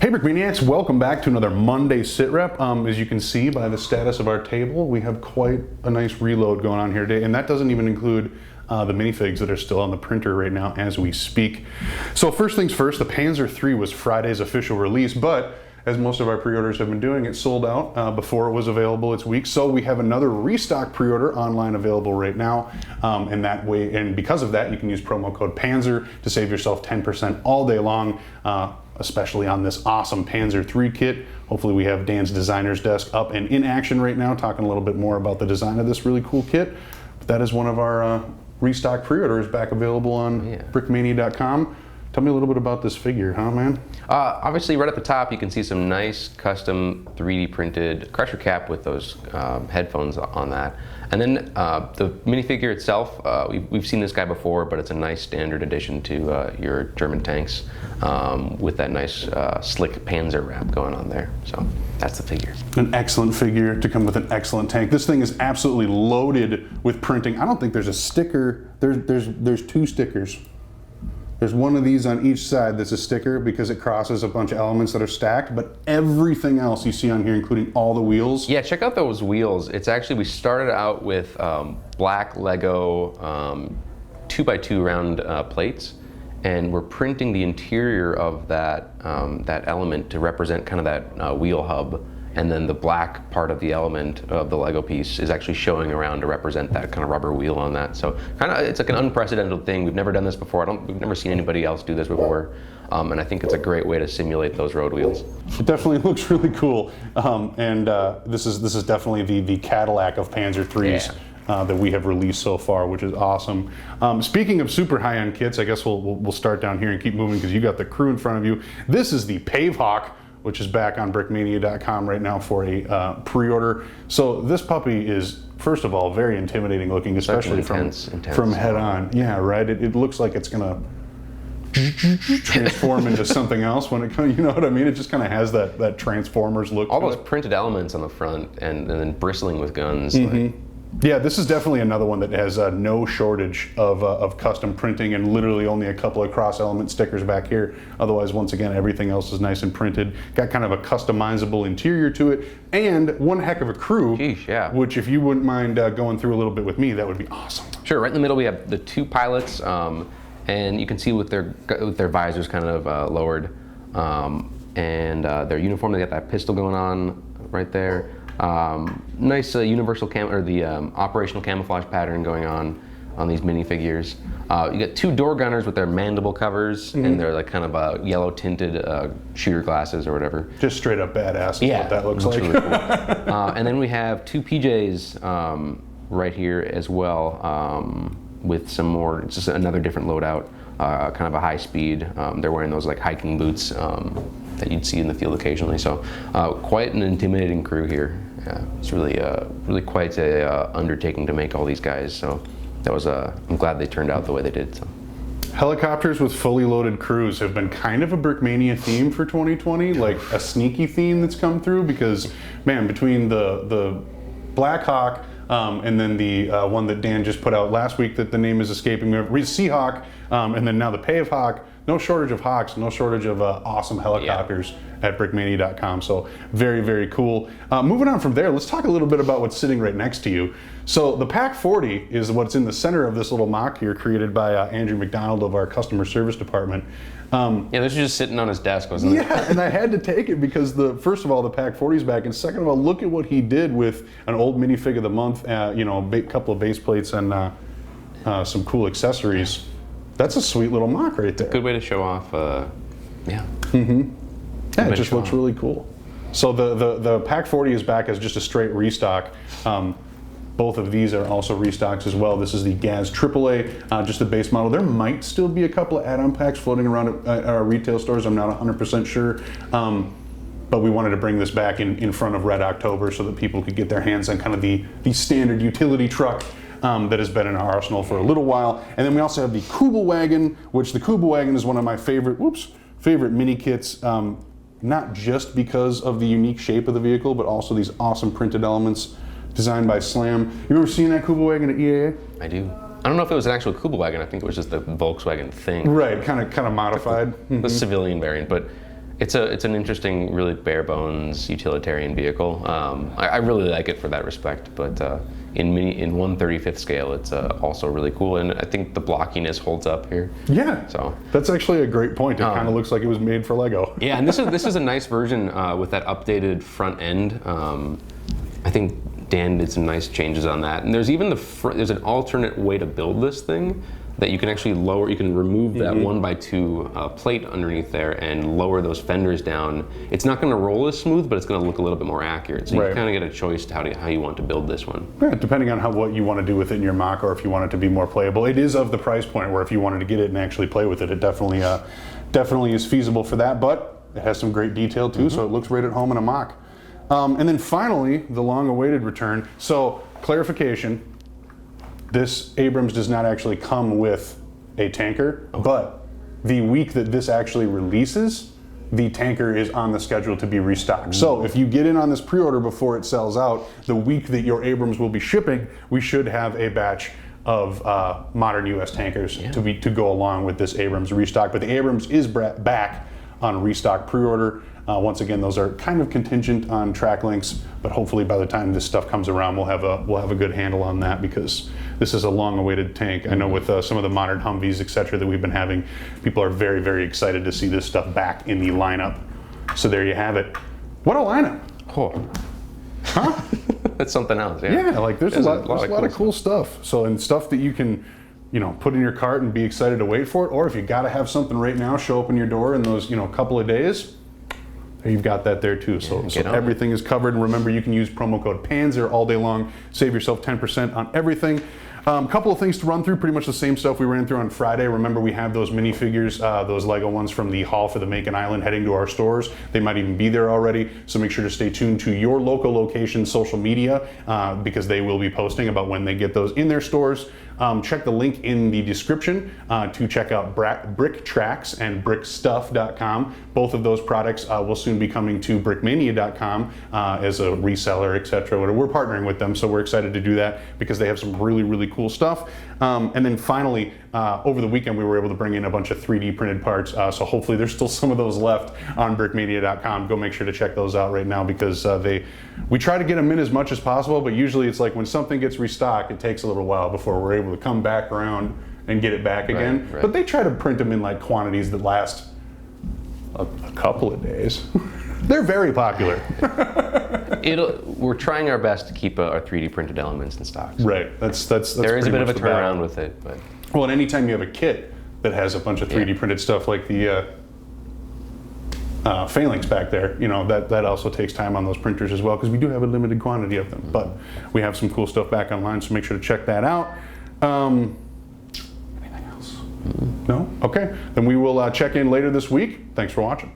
Hey Brickmaniacs, welcome back to another Monday SitRep. As you can see by the status of our table, we have quite a nice reload going on here today, and that doesn't even include the minifigs that are still on the printer right now as we speak. So first things first, the Panzer III was Friday's official release, but as most of our pre-orders have been doing, it sold out before it was available its week. So we have another restock pre-order online available right now. And that way, and because of that, you can use promo code Panzer to save yourself 10% all day long, especially on this awesome Panzer III kit. Hopefully we have Dan's designer's desk up and in action right now, talking a little bit more about the design of this really cool kit. But that is one of our restock pre-orders back available on Brickmania.com. Tell me a little bit about this figure, huh, man? Obviously, right at the top, you can see some nice custom 3D printed crusher cap with those headphones on that. And then the minifigure itself, we've seen this guy before, but it's a nice standard addition to your German tanks with that nice slick Panzer wrap going on there. So that's the figure. An excellent figure to come with an excellent tank. This thing is absolutely loaded with printing. I don't think there's a sticker. There's two stickers. There's one of these on each side that's a sticker because it crosses a bunch of elements that are stacked, but everything else you see on here, including all the wheels. Yeah, check out those wheels. It's actually, we started out with black Lego 2x2 round plates, and we're printing the interior of that, that element to represent kind of that wheel hub. And then the black part of the element of the Lego piece is actually showing around to represent that kind of rubber wheel on that. So kind of, it's like an unprecedented thing. We've never done this before. We've never seen anybody else do this before. And I think it's a great way to simulate those road wheels. It definitely looks really cool. This is definitely the Cadillac of Panzer IIIs. Yeah. That we have released so far, which is awesome. Speaking of super high-end kits, I guess we'll start down here and keep moving because you got the crew in front of you. This is the Pave Hawk, which is back on Brickmania.com right now for a pre-order. So this puppy is, first of all, very intimidating looking, especially from head on. Yeah, right. It looks like it's gonna transform into something else when it comes. You know what I mean? It just kind of has that Transformers look. All those printed elements on the front and then bristling with guns. Mm-hmm. Like, yeah, this is definitely another one that has no shortage of custom printing and literally only a couple of cross element stickers back here. Otherwise, once again, everything else is nice and printed. Got kind of a customizable interior to it and one heck of a crew. Sheesh, yeah. Which if you wouldn't mind going through a little bit with me, that would be awesome. Sure, right in the middle we have the two pilots and you can see with their visors kind of lowered and their uniform, they got that pistol going on right there. Nice universal the operational camouflage pattern going on these minifigures. You got two door gunners with their mandible covers and their like kind of yellow tinted shooter glasses or whatever. Just straight up badass is what that looks like. Really cool. And then we have two PJs right here as well with some more, it's just another different loadout, kind of a high speed. They're wearing those like hiking boots that you'd see in the field occasionally. So quite an intimidating crew here. Yeah, it's really quite a undertaking to make all these guys. So that was I'm glad they turned out the way they did. So. Helicopters with fully loaded crews have been kind of a Brickmania theme for 2020, like a sneaky theme that's come through because, man, between the Black Hawk and then the one that Dan just put out last week that the name is escaping me, Seahawk, and then now the Pave Hawk, no shortage of Hawks, no shortage of awesome helicopters at Brickmania.com. So very, very cool. Moving on from there, let's talk a little bit about what's sitting right next to you. So the Pack 40 is what's in the center of this little mock here created by Andrew McDonald of our customer service department. Yeah, this was just sitting on his desk, wasn't it? Yeah, and I had to take it because first of all, the Pack 40 is back, and second of all, look at what he did with an old minifig of the month, you know, a couple of base plates and some cool accessories. That's a sweet little mock right there. Good way to show off, yeah. Mm-hmm. Yeah, it just looks really cool. So the Pack 40 is back as just a straight restock. Both of these are also restocks as well. This is the Gaz AAA, just the base model. There might still be a couple of add-on packs floating around at our retail stores. I'm not 100% sure. But we wanted to bring this back in front of Red October so that people could get their hands on kind of the standard utility truck that has been in our arsenal for a little while. And then we also have the Kubelwagen, which the Kubelwagen is one of my favorite mini kits, not just because of the unique shape of the vehicle, but also these awesome printed elements designed by Slam. You ever seen that Kubelwagen at EAA? I do. I don't know if it was an actual Kubelwagen. I think it was just the Volkswagen thing. Right, kind of modified. The civilian variant, but It's an interesting, really bare bones utilitarian vehicle. I really like it for that respect, but in 1/35th scale, it's also really cool, and I think the blockiness holds up here. Yeah, so that's actually a great point. It kind of looks like it was made for Lego. Yeah, and this is a nice version with that updated front end. I think Dan did some nice changes on that, and there's even there's an alternate way to build this thing that you can actually lower. You can remove that 1x2 plate underneath there and lower those fenders down. It's not going to roll as smooth, but it's going to look a little bit more accurate. So you kind of get a choice to how you want to build this one. Yeah, depending on what you want to do with it in your mock, or if you want it to be more playable. It is of the price point where if you wanted to get it and actually play with it, it definitely is feasible for that. But it has some great detail too, so it looks right at home in a mock. And then finally, the long-awaited return. So clarification. This Abrams does not actually come with a tanker, but the week that this actually releases, the tanker is on the schedule to be restocked. So if you get in on this pre-order before it sells out, the week that your Abrams will be shipping, we should have a batch of modern U.S. tankers to go along with this Abrams restock. But the Abrams is back on restock pre-order. Once again, those are kind of contingent on track links, but hopefully by the time this stuff comes around, we'll have a good handle on that, because this is a long-awaited tank. I know with some of the modern Humvees, etc., that we've been having, people are very, very excited to see this stuff back in the lineup. So there you have it. What a lineup! Oh, huh? That's something else. Yeah, like there's a lot of cool stuff. So, and stuff that you can, put in your cart and be excited to wait for it, or if you got to have something right now show up in your door in those, couple of days. You've got that there too. So everything is covered. And remember, you can use promo code Panzer all day long. Save yourself 10% on everything. Couple of things to run through, pretty much the same stuff we ran through on Friday. Remember, we have those minifigures, those Lego ones from the Hall for the Macon Island heading to our stores. They might even be there already, so make sure to stay tuned to your local location's social media because they will be posting about when they get those in their stores. Check the link in the description to check out Brick Tracks and Brickstuff.com. Both of those products will soon be coming to Brickmania.com as a reseller, etc. We're partnering with them, so we're excited to do that because they have some really, really cool stuff. And then finally, over the weekend, we were able to bring in a bunch of 3D printed parts. So hopefully there's still some of those left on Brickmania.com. Go make sure to check those out right now because we try to get them in as much as possible, but usually it's like when something gets restocked, it takes a little while before we're able to come back around and get it back again. Right. But they try to print them in like quantities that last a couple of days. They're very popular. We're trying our best to keep our 3D printed elements in stock. So. Right. That's there is a bit of a turnaround with it, but well, and anytime you have a kit that has a bunch of 3D printed stuff like the phalanx back there, that also takes time on those printers as well because we do have a limited quantity of them. But we have some cool stuff back online, so make sure to check that out. Anything else? No? Okay. Then we will check in later this week. Thanks for watching.